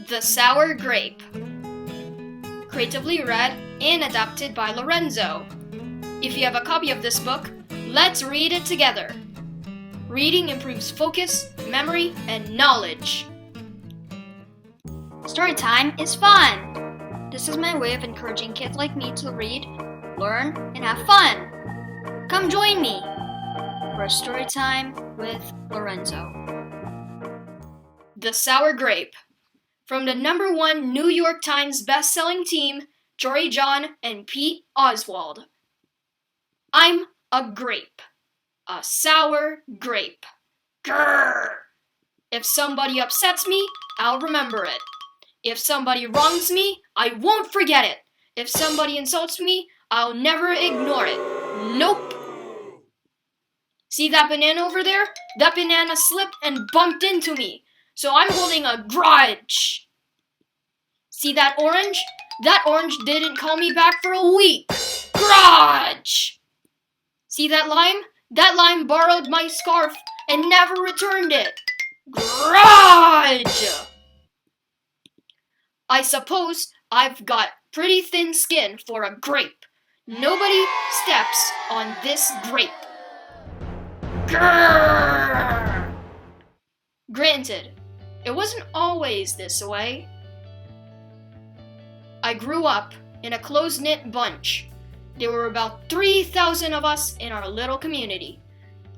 The Sour Grape. Creatively read and adapted by Lorenzo. If you have a copy of this book, let's read it together. Reading improves focus, memory, and knowledge. Storytime is fun! This is my way of encouraging kids like me to read, learn, and have fun. Come join me for Storytime with Lorenzo. The Sour Grape. From the #1 New York Times best-selling team, JORY John and Pete Oswald. I'm a grape. A sour grape. Grrr! If somebody upsets me, I'll remember it. If somebody wrongs me, I won't forget it. If somebody insults me, I'll never ignore it. Nope. See that banana over there? That banana slipped and bumped into me. So I'm holding a grudge. See that orange? That orange didn't call me back for a week. Grudge! See that lime? That lime borrowed my scarf and never returned it. Grudge! I suppose I've got pretty thin skin for a grape. Nobody steps on this grape. Grrr! Granted, it wasn't always this way. I grew up in a close-knit bunch. There were about 3,000 of us in our little community.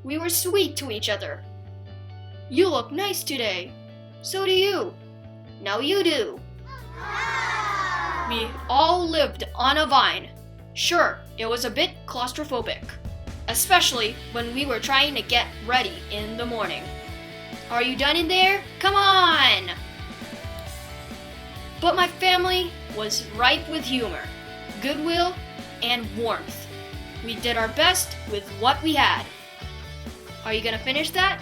We were sweet to each other. You look nice today. So do you. Now you do. We all lived on a vine. Sure, it was a bit claustrophobic, especially when we were trying to get ready in the morning. Are you done in there? Come on! But my family was ripe with humor, goodwill, and warmth. We did our best with what we had. Are you gonna finish that?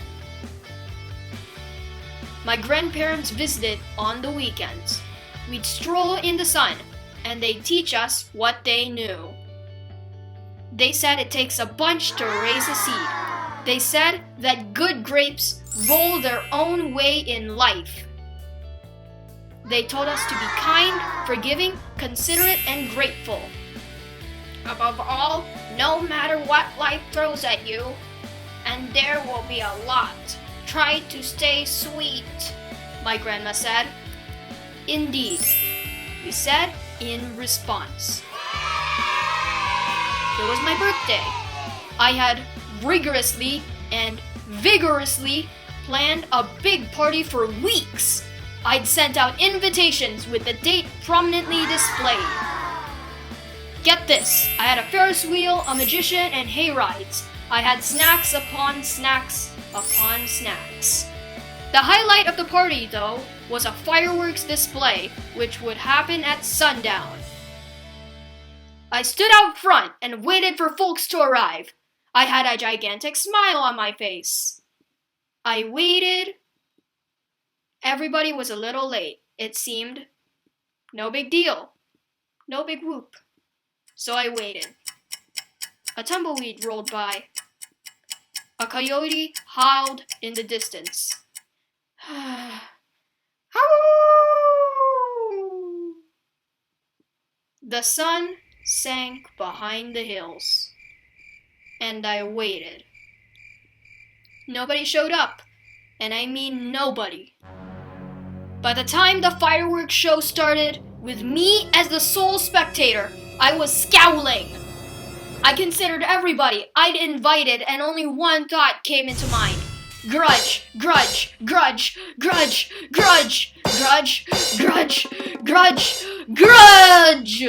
My grandparents visited on the weekends. We'd stroll in the sun, and they'd teach us what they knew. They said it takes a bunch to raise a seed. They said that good grapes roll their own way in life. They told us to be kind, forgiving, considerate, and grateful. Above all, no matter what life throws at you, and there will be a lot, try to stay sweet, my grandma said. Indeed, we said in response. It was my birthday. I had rigorously and vigorously planned a big party for weeks. I'd sent out invitations with the date prominently displayed. Get this, I had a Ferris wheel, a magician, and hay rides. I had snacks upon snacks upon snacks. The highlight of the party, though, was a fireworks display, which would happen at sundown. I stood out front and waited for folks to arrive. I had a gigantic smile on my face. I waited. Everybody was a little late, it seemed. No big deal. No big whoop. So I waited. A tumbleweed rolled by. A coyote howled in the distance. The sun sank behind the hills, and I waited. Nobody showed up, and I mean nobody. By the time the fireworks show started, with me as the sole spectator, I was scowling. I considered everybody I'd invited, and only one thought came into mind. Grudge, grudge, grudge, grudge, grudge, grudge, grudge, grudge, grudge!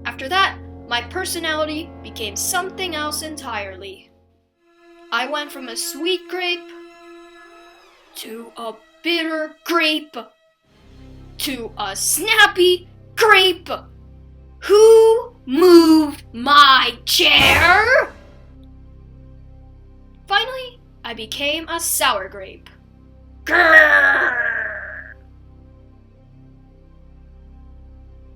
After that, my personality became something else entirely. I went from a sweet grape to a bitter grape to a snappy grape. Who moved my chair? Finally, I became a sour grape. Grrr!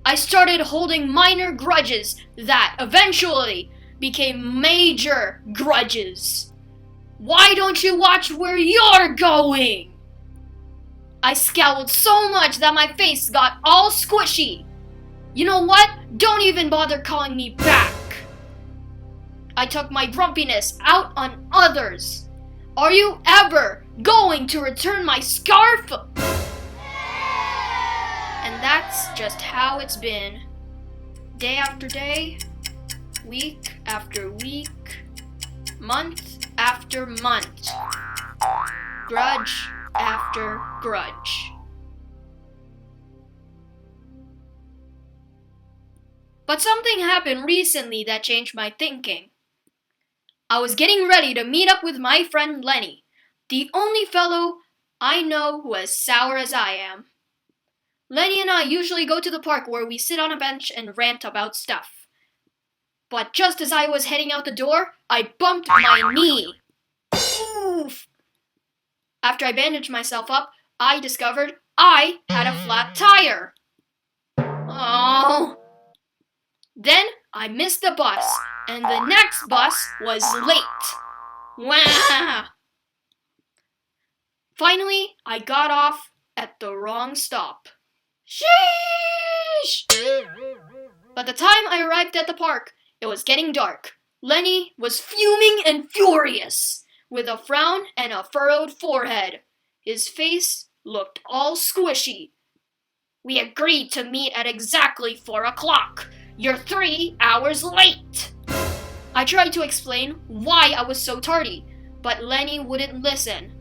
I started holding minor grudges that eventually became major grudges. Why don't you watch where you're going? I scowled so much that my face got all squishy. You know what? Don't even bother calling me back. I took my grumpiness out on others. Are you ever going to return my scarf? And that's just how it's been. Day after day, week after week, month after month. Grudge after grudge. But something happened recently that changed my thinking. I was getting ready to meet up with my friend Lenny, the only fellow I know who is sour as I am. Lenny and I usually go to the park where we sit on a bench and rant about stuff. But just as I was heading out the door, I bumped my knee. Oof! After I bandaged myself up, I discovered I had a flat tire. Oh! Then I missed the bus, and the next bus was late. Wah! Finally, I got off at the wrong stop. Sheesh! By the time I arrived at the park, it was getting dark. Lenny was fuming and furious, with a frown and a furrowed forehead. His face looked all squishy. We agreed to meet at exactly 4 o'clock. You're 3 hours late. I tried to explain why I was so tardy, but Lenny wouldn't listen.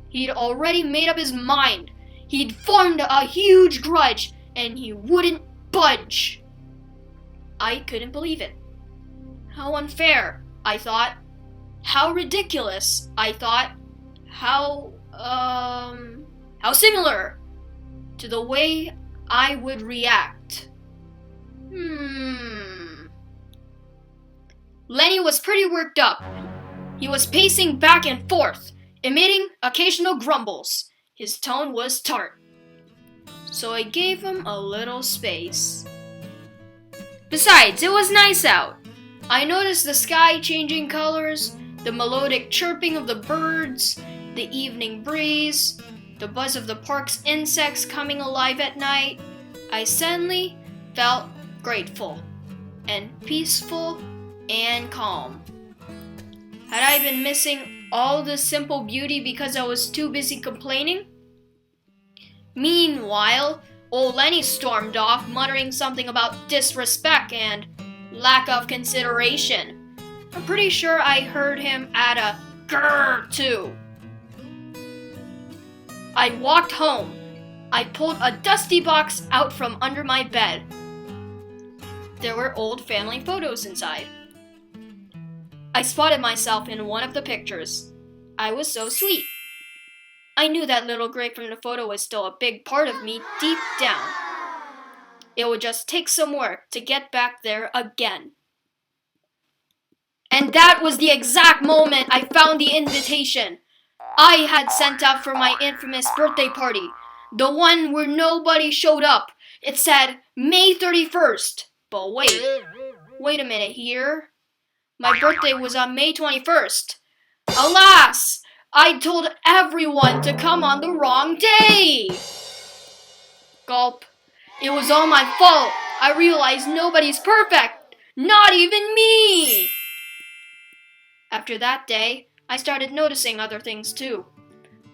He'd already made up his mind. He'd formed a huge grudge, and he wouldn't budge. I couldn't believe it. How unfair, I thought. How ridiculous, I thought. How similar to the way I would react. Lenny was pretty worked up. He was pacing back and forth, emitting occasional grumbles. His tone was tart. So I gave him a little space. Besides, it was nice out. I noticed the sky changing colors, the melodic chirping of the birds, the evening breeze, the buzz of the park's insects coming alive at night. I suddenly felt grateful and peaceful and calm. Had I been missing all this simple beauty because I was too busy complaining? Meanwhile, old Lenny stormed off, muttering something about disrespect and lack of consideration. I'm pretty sure I heard him add a grrr too. I walked home. I pulled a dusty box out from under my bed. There were old family photos inside. I spotted myself in one of the pictures. I was so sweet. I knew that little grape from the photo was still a big part of me deep down. It would just take some work to get back there again. And that was the exact moment I found the invitation I had sent out for my infamous birthday party. The one where nobody showed up. It said May 31st. But wait a minute here. My birthday was on May 21st. Alas! I told everyone to come on the wrong day. Gulp. It was all my fault. I realized nobody's perfect. Not even me. After that day, I started noticing other things too.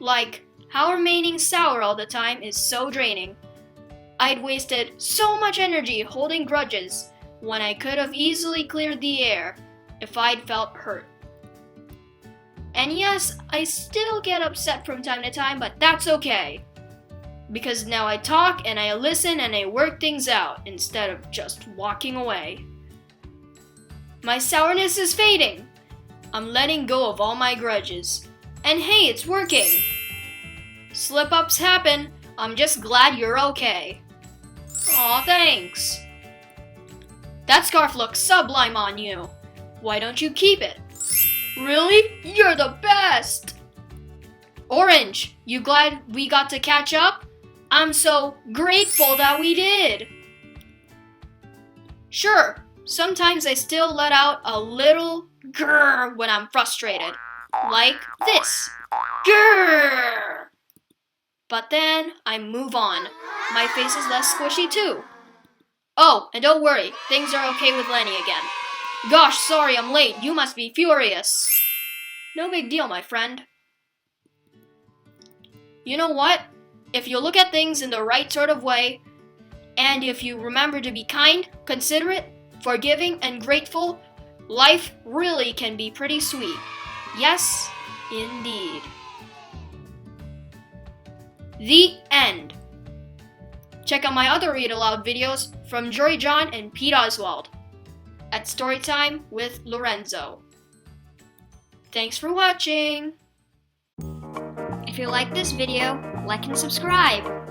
Like how remaining sour all the time is so draining. I'd wasted so much energy holding grudges when I could have easily cleared the air if I'd felt hurt. And yes, I still get upset from time to time, but that's okay. Because now I talk and I listen and I work things out instead of just walking away. My sourness is fading. I'm letting go of all my grudges. And hey, it's working. Slip-ups happen. I'm just glad you're okay. Aw, thanks. That scarf looks sublime on you. Why don't you keep it? Really? You're the best! Orange, you glad we got to catch up? I'm so grateful that we did. Sure, sometimes I still let out a little grrr when I'm frustrated. Like this. Grrr! But then I move on. My face is less squishy too. Oh, and don't worry, things are okay with Lenny again. Gosh, sorry I'm late. You must be furious. No big deal, my friend. You know what? If you look at things in the right sort of way, and if you remember to be kind, considerate, forgiving, and grateful, life really can be pretty sweet. Yes, indeed. The end. Check out my other Read Aloud videos from JORY John and Pete Oswald at Storytime with Lorenzo. Thanks for watching! If you like this video, like and subscribe.